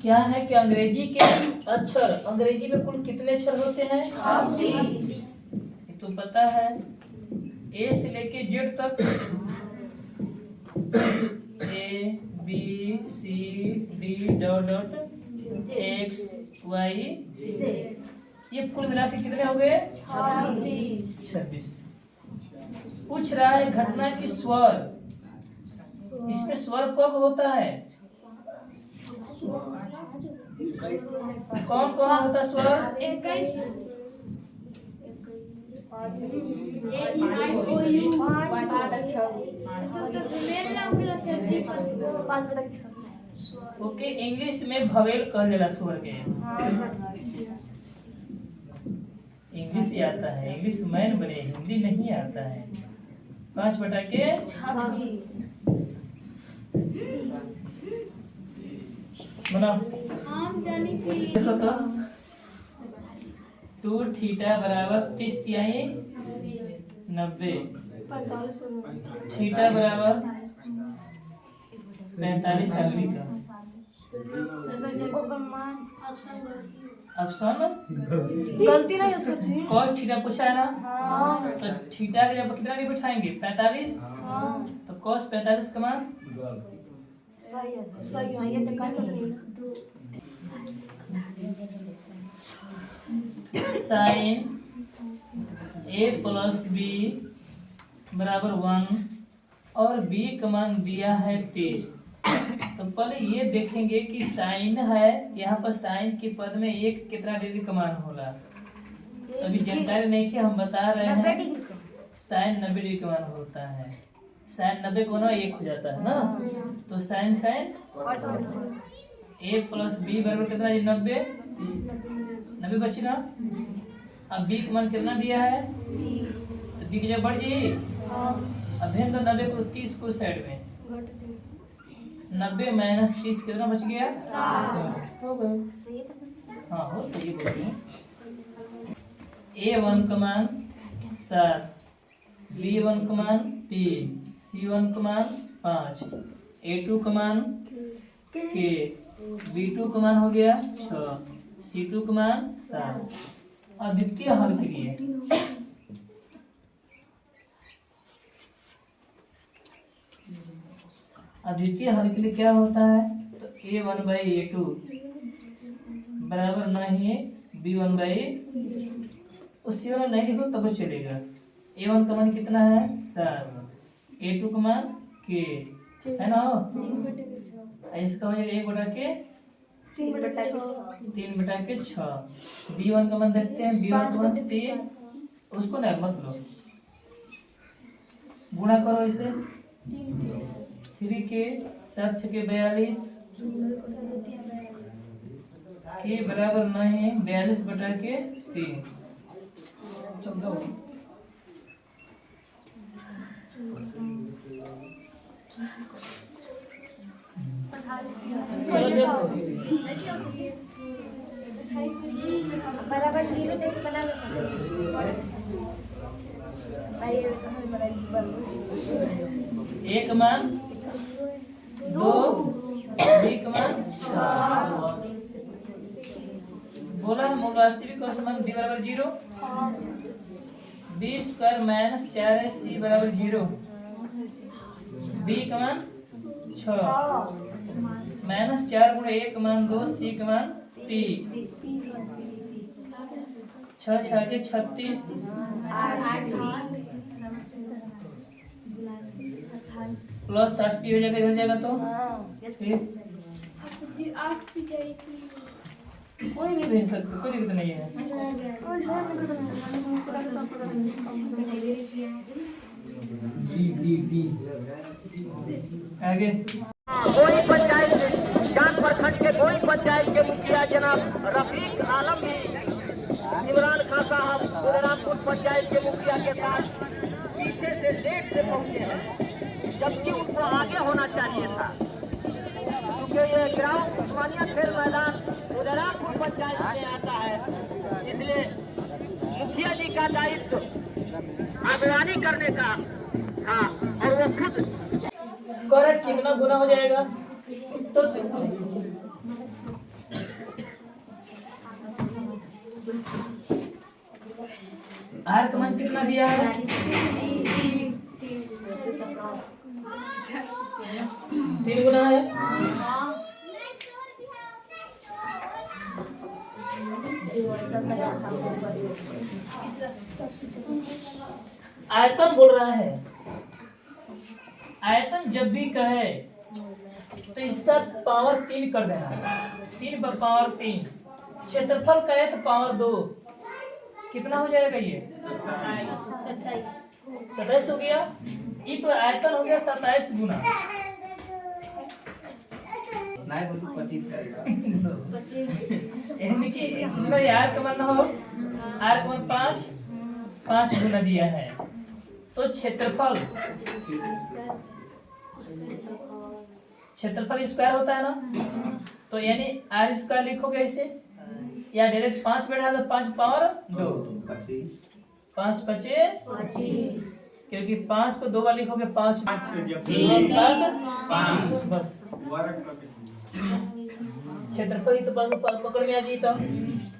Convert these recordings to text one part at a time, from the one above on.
क्या है कि अंग्रेजी के अक्षर, अंग्रेजी में कुल कितने अक्षर होते हैं? 26। तो पता है ए से लेके जेड तक, A B C D dot dot X Y Z, ये कुल मिला के कितने हो गए? 26। पूछ रहा है घटना की स्वर, इसमें स्वर कब होता है? कौन कौन होता है स्वर? 21। ओके, इंग्लिश में भवेल कह जाला स्वर के। इंग्लिश ही आता है, इंग्लिश मैन बने, हिंदी नहीं आता है। 5/26 बना। देखो तो 2 थीटा बराबर 30 तिहाई 90, थीटा बराबर 45 अंगुली का। ऑप्शन गलती नहीं हो सकती। कॉस थीटा पूछा है ना, हाँ। तो थीटा के जब कितना नहीं बिठाएंगे? 45। हाँ। तो कॉस 45 का मान सही है, सही है। ये तो साइन ए प्लस बी बराबर 1 और बी का मान दिया है 30। तो पहले ये देखेंगे कि साइन है, यहाँ पर साइन के पद में एक कितना डिग्री का मान होला। अभी जानकारी नहीं कि हम बता रहे हैं साइन 90 डिग्री का मान होता है। साइन 90 को ना 1 हो जाता है ना, तो साइन साइन ए प्लस बी बराबर कितना है? 90 बची ना। अब बी का मान कितना दिया है? तो बी की जगह बढ़ जी। अब भेज दो 90 को 30 को साइड में, 90 माइनस 30 कितना बच गया? 7 हो गए। हाँ हो सही बोल रहे हैं। A1 का मान 7, B1 का मान 3, C1 का मान 5, A2 का मान K, B2 का मान हो गया 6, C2 का मान 7। अद्वितीय हल के लिए अद्वितीय हल के लिए क्या होता है? तो A1/A2 बराबर नहीं B1/, उससे वाला नहीं लिखो तब चलेगा। A1 का मान कितना है? 7, A2 का मान K है ना, इसका हो जाएगा 3/6। B1 का मान देखते हैं, B1 का मान 3, उसको ना मत लो, गुणा करो इसे। 3 के 7 6 42 के बराबर नहीं 42/3 14। चलो देखो बराबर 0 बना एक मान 2, बी का मान 6। बोला है मूल वास्तविक और समान बी बराबर 0, बी स्क्वायर माइनस 4ac बराबर 0, बी का मान 6 माइनस 4 गुणे 1 का मान 2, सी का मान 3, 6 6 के 36 प्लस 60 पी हो जाएगा, इधर जाएगा तो कोई भी भेज सकते, कोई दिक्कत नहीं है। आगे कोई पंचायत जान प्रखंड के कोई पंचायत के मुखिया जनाब रफीक आलम भी इमरान खान साहब रामपुर पंचायत के मुखिया के साथ पीछे से लेट से पहुंचे हैं, जबकि उनको आगे होना चाहिए था, क्योंकि ये ग्राउंड उस्मानिया खेल मैदान रामपुर पंचायत में आता है, इसलिए मुखिया जी का दायित्व अगवानी करने का था और वो खुद कितना गुना हो जाएगा? तो आर का मान कितना दिया है? 3 गुना है। आयतन बोल रहा है। आयतन जब भी कहे तो इसका पावर 3 कर देना। 3 पर पावर 3। क्षेत्रफल कहे तो पावर 2। कितना हो जाएगा ये? 27 हो गया। ये तो आयतन हो गया 27 गुना। 25 यानी कि इसमें आर का मान हो, आर का मान 5 गुना दिया है। तो क्षेत्रफल स्क्वायर होता है ना, तो यानी आर स्क्वायर लिखोगे इसे, या डायरेक्ट 5 बैठा तो 5 पावर 2, 5 25, क्योंकि 5 को 2 बार लिखोगे 5 बस। क्षेत्रफल ही तो पकड़ में आ जाइए। तो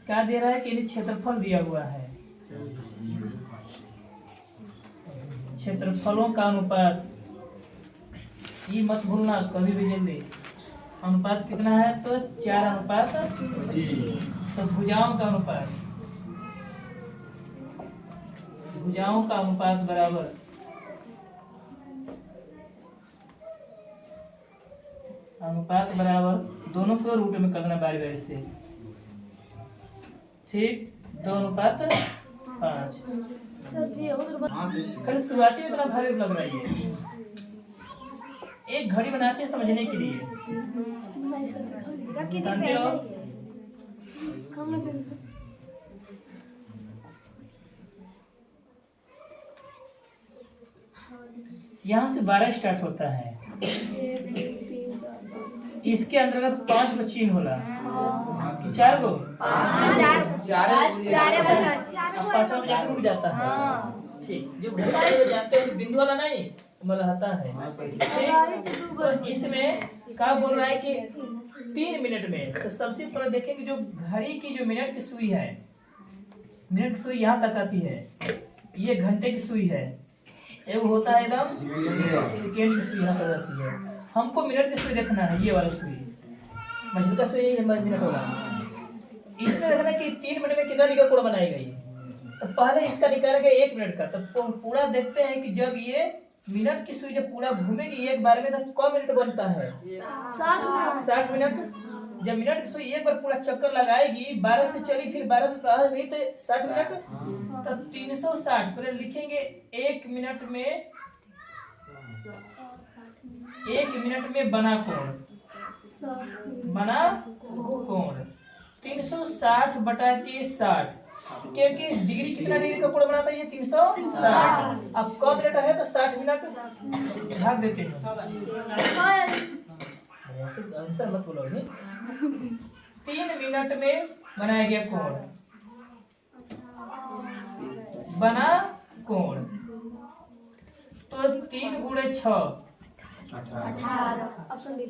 क्या दे रहा है कि क्षेत्रफल दिया हुआ है। क्षेत्रफलों का अनुपात ये मत भूलना कभी भी जल्दी। अनुपात कितना है? तो 4:25। तो भुजाओं का अनुपात बराबर दोनों को रूट में करना बारी बारी से। ठीक, 2:5। खाली शुरुआती में इतना भारी लग रहा है। एक घड़ी बनाते हैं समझने के लिए। जानते हो यहाँ से 12 स्टार्ट होता है। इसके अंतर्गत 5 गो चिन्ह होला कि 4 गो? 5वां में जाकर रुक जाता है। ठीक, जो घड़ी जानते हो बिंदु वाला नहीं रहता है। ठीक, तो इसमें क्या बोल रहा है कि 3 मिनट में। तो सबसे पहले देखेंगे जो घड़ी की जो मिनट की सुई है, मिनट की सुई यहाँ तक आती है। ये घंटे की सुई है। एक होता है एकदम सेकेंड की सुई यहाँ तक आती है। हमको मिनट की सुई देखना है, ये वाला सुई, मछली का सुई मिनट वाला। इसमें देखना कि 3 मिनट में कितना निकल कोण बनाई गई। तो पहले इसका निकालेंगे 1 मिनट का। तो पूरा देखते हैं कि जब ये मिनट की सुई जब पूरा घूमेगी एक बार में तो कौन मिनट बनता है? 60 मिनट। जब मिनट की सुई एक बार पूरा चक्कर लगाएगी, 12 से चली, फिर 12 में आ गई तो 60 मिनट, तब 360। पहले लिखेंगे 1 मिनट में बना कोण 360/60, क्योंकि डिग्री कितना डिग्री का कोण बनाता है? ये 360। अब कब मिनट है तो 60 मिनट भाग देते हैं। आंसर मत बोलो। 3 मिनट में बनाया गया कोण, बना कोण। तो 3 × 6 ऑप्शन बी।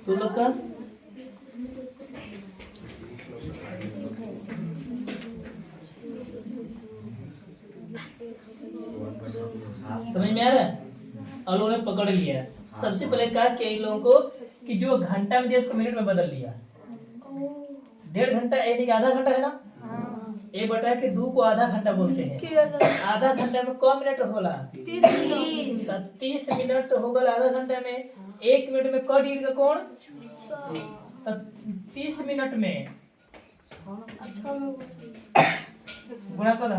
तो लोग का समझ में आ रहा है? और लोगों ने पकड़ लिया। सबसे पहले कहा कि इन लोगों को कि जो घंटा में दिया उसको मिनट में बदल लिया। 1.5 घंटा यानी आधा घंटा है ना। एक बटा के 2 को आधा घंटा बोलते हैं। आधा घंटा में कौन मिनट होला? 30 मिनट हो गल आधा घंटा में। 1 मिनट में क डिग्री का कोण? तो 30 मिनट में गुणा कर।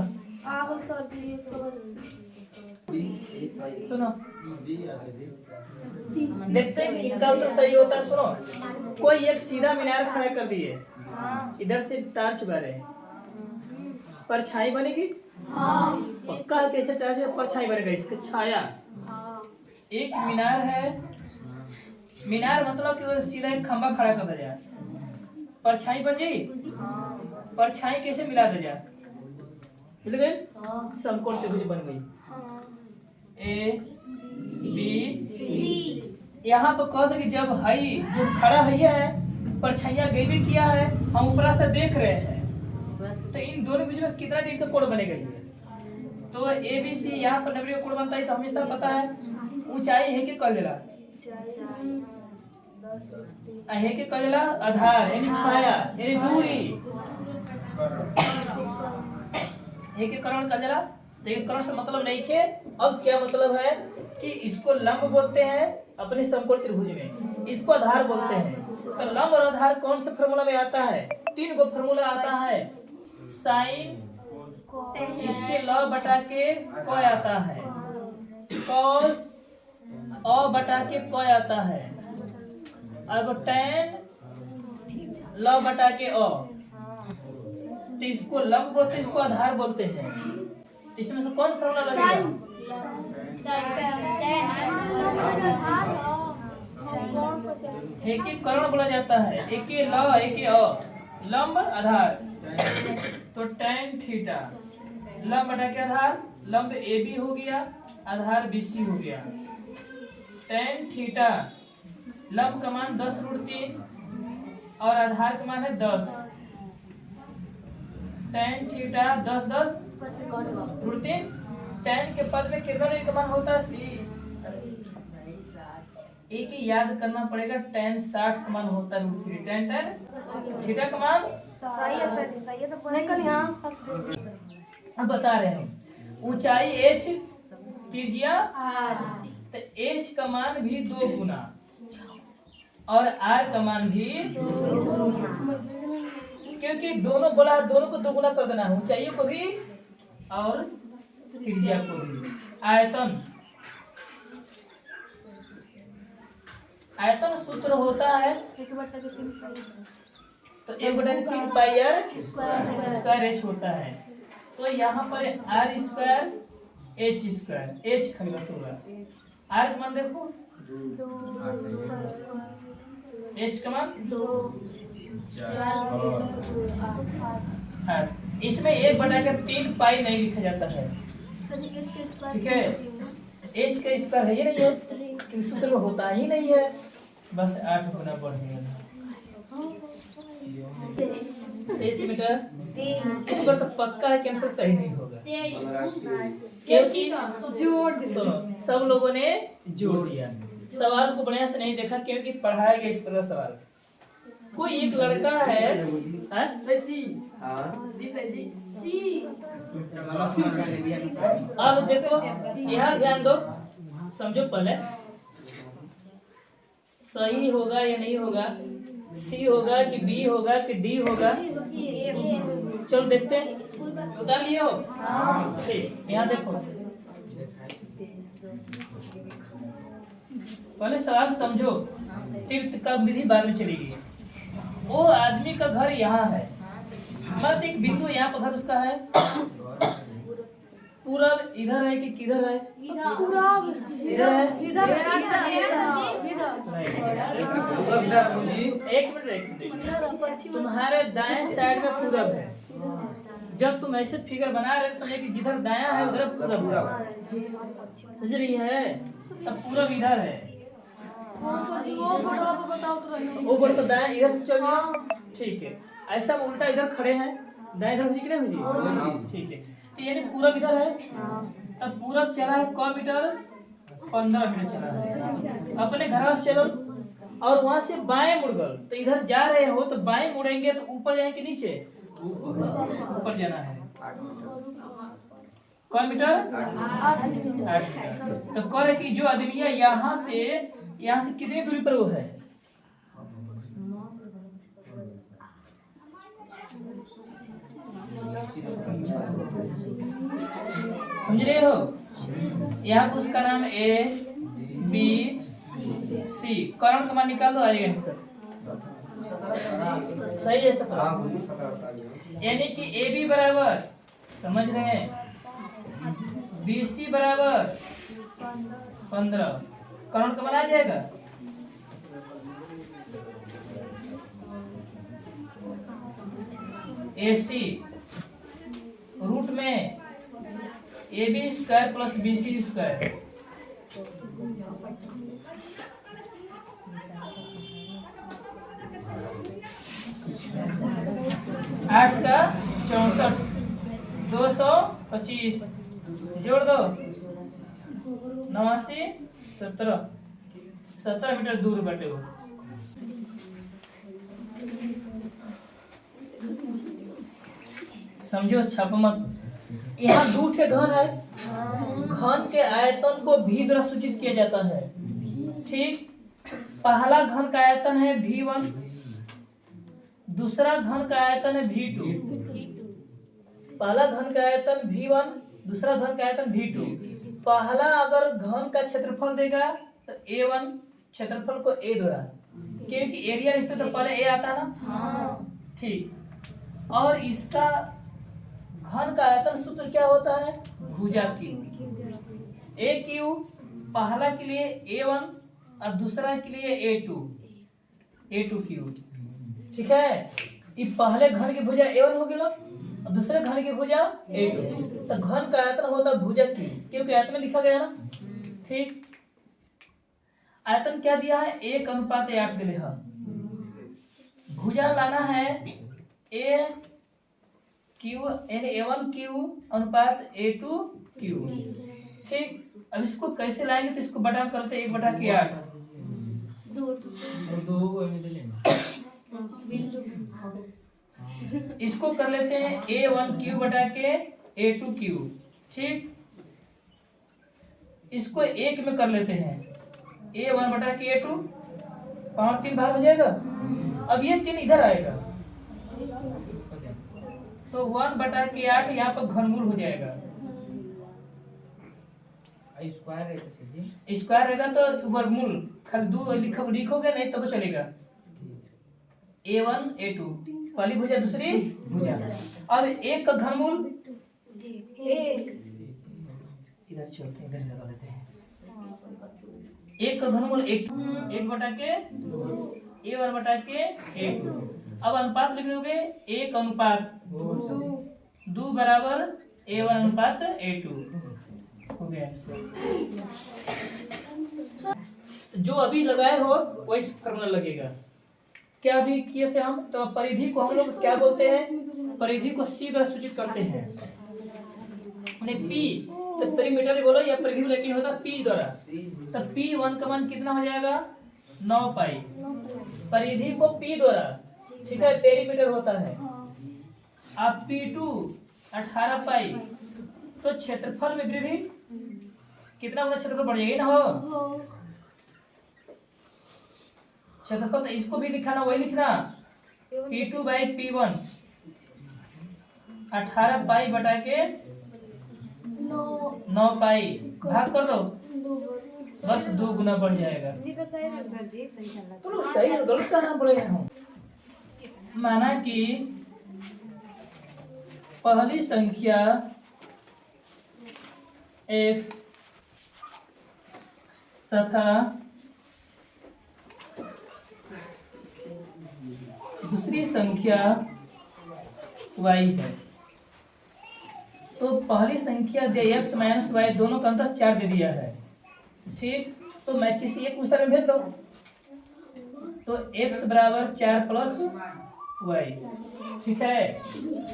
सुनो, देखते हैं इनका उत्तर सही होता है। सुनो, कोई एक सीधा मीनार खड़ा कर दिए, इधर से टार्च बारे, परछाई बनेगी? पक्का है कैसे टार्च से परछाई बनेगा? इसका छाया। एक मीनार है, मीनार मतलब कि वो सीधा एक खंबा खड़ा कर दिया, परछाई बन गई। परछाई कैसे मिला दिया? मिल गई, समकोण त्रिभुज बन गई। A B C. यहाँ पर कह कि जब हई जो खड़ा है परछाइया गई भी किया है, हम ऊपर से देख रहे हैं, तो इन दोनों के बीच में कितना डिग्री का कोण बनेगा ये? तो ABC यहाँ पर 90 का कोण बनता है, तो हमेशा पता है ऊंचाई है कि कलेला है कि कलेला आधार यानी छाया यानी दूरी है कि करण कलेला। लेकिन करण से मतलब नहीं थे। अब क्या मतलब है कि इसको लंब बोलते हैं अपने समकोण त्रिभुज में, इसको आधार बोलते हैं। तो लंब और आधार कौन से फॉर्मूला में आता है? 3 गो फॉर्मूला आता है। साइन इसके लॉ बटा के कॉय आता है, कॉस अ बटा के कॉय आता है, और टैन लॉ बटा के अ। तो इसको लंब बोलते हैं, इसको आधार बोलते हैं। इसमें से कौन फॉर्मूला लगेगा? एकीकरण बोला जाता है। एके लॉ एके अ, लंब आधार। तो tan थीटा लंब बटा के आधार, लंब AB हो गया, आधार BC हो गया। tan थीटा लंब का मान 10√3 और आधार का मान है 10। tan theta 10√3। tan के पद में कितना का मान होता है? 30। एक ही याद करना पड़ेगा, tan 60 का मान होता है √3। tan थीटा का मान सही है सर, सही है। तो निकल यहाँ सब अब बता रहे हैं ऊंचाई h, त्रिज्या r। तो h का मान भी 2 गुना और r का मान भी, क्योंकि दोनों बोला है दोनों को 2 गुना कर देना है, ऊंचाई को भी और त्रिज्या को भी। आयतन सूत्र होता है 1/3 तो 1/3 पाई r स्क्वायर h होता है। तो यहाँ पर r square h square, h खलीस होगा। r का मान देखो, h का मान 8। इसमें 1/3 पाई नहीं लिखा जाता है, ठीक है। h का स्क्वायर है ये नहीं है, क्योंकि सूत्र में होता ही नहीं है, बस 8 गुना बढ़ गया। इस बार तो पक्का है कि आंसर सही नहीं होगा, क्योंकि सुनो सब लोगों ने जोड़ दिया, सवाल को बढ़िया से नहीं देखा, क्योंकि पढ़ाया गया इस तरह सवाल। कोई एक लड़का है, अब देखो यहाँ ध्यान दो, समझो पहले सही होगा या नहीं होगा, सी होगा कि बी होगा कि डी होगा। चलो देखते हैं, उतार लिए हो? ठीक, यहाँ देखो पहले सवाल समझो, तीर्थ का विधि बाद में चलेगी। वो आदमी का घर यहाँ है, मतलब एक बिंदु यहाँ पर घर उसका है, पूरब इधर है कि किधर है? इधर है। एक मिनट, तुम्हारे दाएं साइड में पूरब है। जब तुम ऐसे फिगर बना रहे समझे कि जिधर दायां है उधर पूरब है, समझ रही है? तब पूरब इधर है, ऊपर तो दायां इधर चल गया, ठीक है। ऐसा उल्टा इधर खड़े हैं, दाएं इधर ठीक है, ठीक है। तो यानी पूरब इधर है, तब पूरब चला है क मीटर? 15 मीटर चला है। अपने घर से चलो और वहां से बाएं मुड़ गए, तो इधर जा रहे हो तो बाएं मुड़ेंगे तो ऊपर जाएंगे नीचे? ऊपर जाना है। क मीटर? 8 मीटर। तो कह रहे कि जो आदमी है यहाँ से कितनी दूरी पर वो है? समझ रहे हो? यहाँ पर उसका नाम A B C, करण का मान निकाल दो, आएगा आंसर। सही है सब? यानी कि AB बराबर, समझ रहे हैं, BC बराबर 15, करण का मान आ जाएगा। AC रूट में AB square plus BC square, आठ का 64 225 जोड़ दो 89 17 मीटर दूर बैठे हो। समझो छापो मत। यहाँ दो ठे घन है, घन के आयतन को भी द्वारा सूचित किया जाता है। ठीक, पहला घन का आयतन है V1, दूसरा घन का आयतन है V2। पहला घन का आयतन V1, दूसरा घन का आयतन V2। पहला अगर घन का क्षेत्रफल देगा तो A1 क्षेत्रफल को A द्वारा, क्योंकि एरिया लिखते तो पहले A आता है ना। ठीक, और इसका घन का आयतन सूत्र क्या होता है? भुजा क्यू। A क्यू पहला के लिए A1 और दूसरा के लिए A2 क्यू। ठीक है, ये पहले घन की भुजा A1 हो गया और दूसरे घन की भुजा A2। तो घन का आयतन होता है भुजा क्यू, क्योंकि आयतन में लिखा गया ना। ठीक, आयतन क्या दिया है? 1:8 दिले है। भुजा लाना है A क्यू यानी A1 क्यू अनुपात A2 क्यू। ठीक, अब इसको कैसे लाएंगे? तो इसको बटा करते 1/8। इसको कर लेते हैं A1 क्यू बटा के A2 क्यू। ठीक, इसको एक में कर लेते हैं A1 बटा के A2, 5 3 भाग हो जाएगा। अब ये 3 इधर आएगा तो 1/8 यहाँ पर घनमूल हो जाएगा। स्क्वायर रहेगा तो वर्गमूल खाली 2 लिखोगे नहीं तब तो चलेगा। A1 A2 पहली भुजा दूसरी भुजा। अब एक का घनमूल इधर चलते हैं, इधर लगा लेते हैं। एक का घनमूल 1 बटा के A1 बटा के A2। अब अनुपात लिख दोगे 1:2 बराबर A1 अनुपात A2 हो गया। तो जो अभी लगाए हो वही फॉर्मूला लगेगा। क्या अभी किए थे हम? तो परिधि को हम लोग क्या बोलते हैं? परिधि को C द्वारा सूचित करते हैं। P तो पेरीमीटर बोलो या परिधि लेकिन होता P द्वारा। तो P1 का मान कितना हो जाएगा? 9 पाई। परिधि को P द्वारा, ठीक है, पेरीमीटर होता है। अब P2 18 पाई। तो क्षेत्रफल में वृद्धि कितना होगा? क्षेत्रफल बढ़ जाएगा ना। हो क्षेत्रफल तो इसको भी लिखना, वही लिखना P2 बाई P1 18 पाई बटा के 9 पाई भाग कर दो, बस 2 गुना बढ़ जाएगा। तो लोग सही गलत कहाँ बोले हैं? माना कि पहली संख्या x तथा दूसरी संख्या y है। तो पहली संख्या दे x माइनस y, दोनों का अंतर 4 दे दिया है। ठीक, तो मैं किसी एक उत्तर में भेज दो तो x बराबर 4 प्लस y। ठीक है,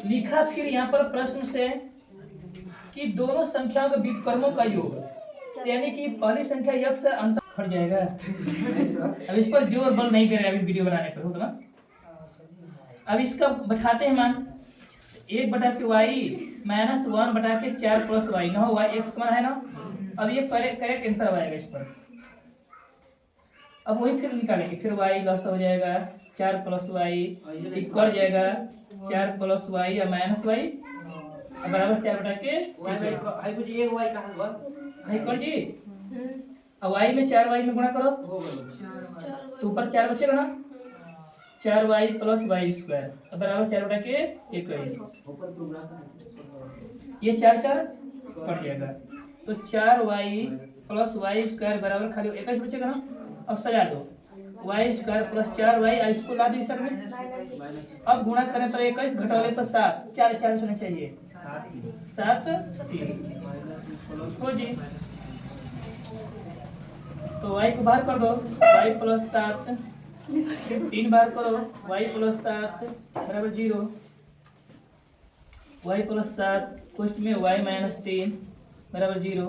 लिखा फिर यहाँ पर प्रश्न से कि दोनों संख्याओं के व्युत्क्रमों का योग, यानी कि पहली संख्या x से अंतर हट जाएगा। अब इस पर जोर बल नहीं कर रहे अभी वीडियो बनाने पर, होगा ना। अब इसका बैठाते हैं मान 1 बटा के y माइनस 1 बटा के 4 प्लस y ना हो, y x का मान है ना। अब ये करेक्ट आंसर आएगा इस पर। अब वही फिर निकालेंगे, फिर y लॉस हो जाएगा 4 प्लस y इक्वल जाएगा 4 प्लस y या माइनस y बराबर 4 बटा के y कर जी। अब y में 4y में गुणा करो तो ऊपर 4 बचेगा ना, 4y प्लस y स्क्वायर बराबर 4 बटा के 21। ये 4 कट जाएगा तो 4y प्लस y स्क्वायर बराबर खाली 21 बचेगा ना। अब सजा दो y स्क्वायर प्लस 4y, इसको ला दो इस साइड में। अब गुणा करें तो 21 घटाने पर 7, 4 होना चाहिए 7 हो जी। तो y को बाहर कर दो, y प्लस 7 3 बार करो, y प्लस 7 बराबर 0। वाई प्लस 7 कोष्ट में वाई माइनस 3 बराबर 0।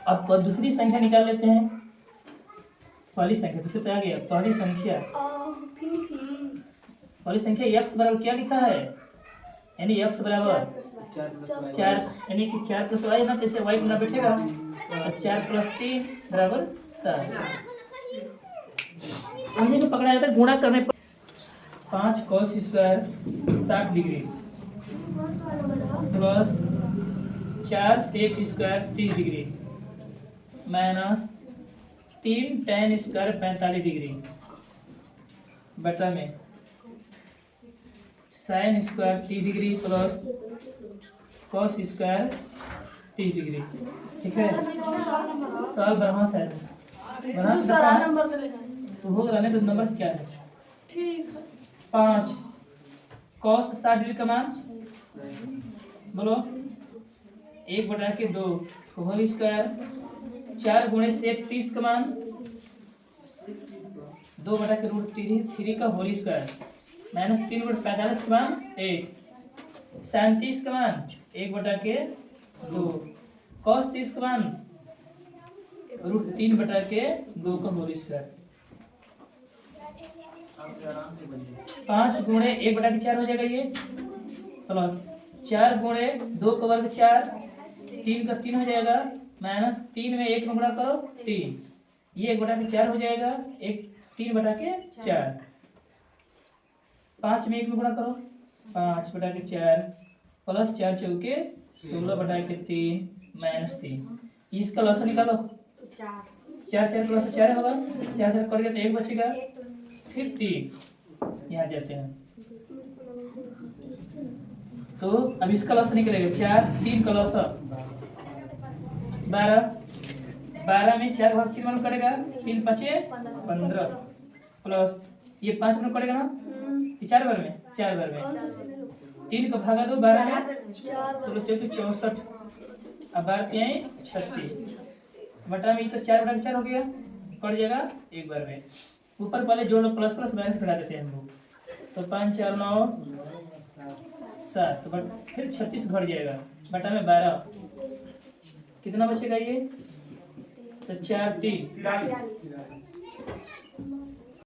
अब दूसरी संख्या निकाल लेते हैं। पहली संख्या दूसरे पे आ गया। पहली संख्या x बराबर क्या लिखा है, यानी x बराबर 4 यानी कि 4 प्लस वाई ना, जैसे वाई गुना बैठेगा तो 4 प्लस 3 बराबर 7। वही को पकड़ा जाता है गुणा करने पर। 5 cos square 60 degree plus 4 sec square 30 degree minus 3 tan square 45 degree बटा में sin square 30 degree plus cos square 30 degree. ठीक है, सवाल बना शायद बना तो हो रहा है। तो नंबर क्या है? ठीक 5 cos 60 डिग्री का मान बोलो 1/2 होल स्क्वायर 4 गुणे सेक 30 का मान 2/√3 का होल स्क्वायर माइनस 3/45 का मान 1 sin 30 का मान 1/2 cos 30 का मान √3/2 का होल स्क्वायर। 5 गुणे 1/4 हो जाएगा ये प्लस 4 गुणे 2 का वर्ग 4 3 का 3 हो जाएगा माइनस 3 में 1 गुणा करो 3 ये 1/4 हो जाएगा 3/4 5 में 1 गुणा करो 5/4 प्लस 4 चौके 16/3 माइनस 3 इसका लॉस निकालो 4 प्लस 4 होगा 4 कट गया तो 1 बचेगा फिर 3 यहाँ जाते हैं तो अब इसका लॉस निकलेगा 4 3 का लॉस 12 में 4 भाग 3 कटेगा 3 5 15 प्लस ये 5 मिनट कटेगा ना 4 बार में 3 को भागा दो 12 में 16 64 अब 12 36 बटा में तो 4/4 हो गया कट जाएगा एक बार में। ऊपर पहले जोड़ प्लस प्लस माइनस घटा देते हैं हम लोग तो 5 4 9 7 तो फिर 36 घट जाएगा बटा में 12 कितना बचेगा ये तो 4 3